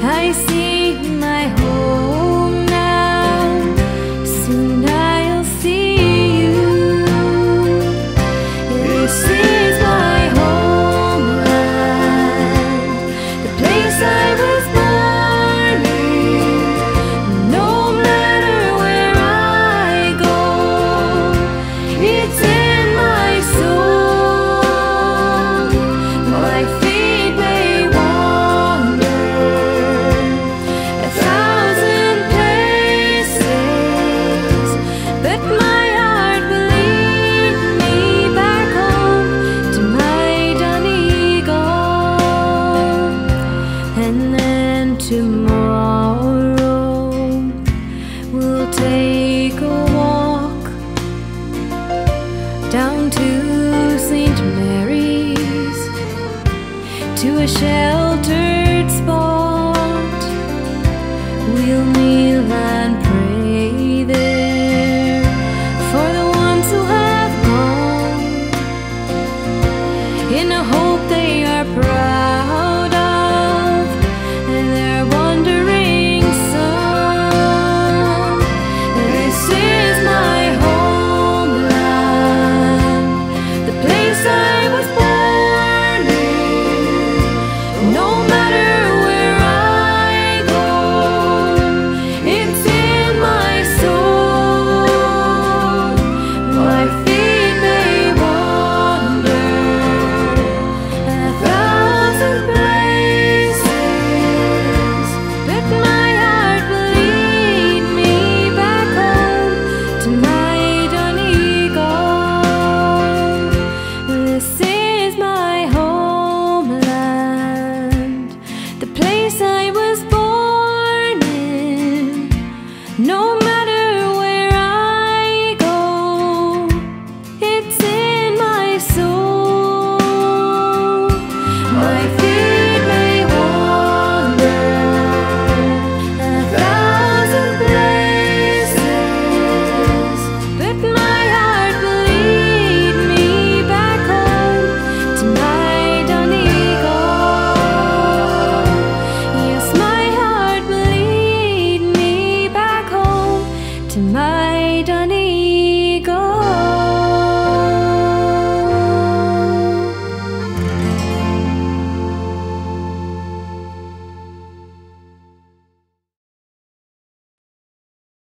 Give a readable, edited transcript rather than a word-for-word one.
I see my home now. Soon I'll see you. This is my homeland, the place I was born in. No matter where I go, it's in my soul. My feet may wander a thousand places, but my heart will lead me back home to my Donegal. And then tomorrow we'll take a walk down to St. Mary's, to a shelter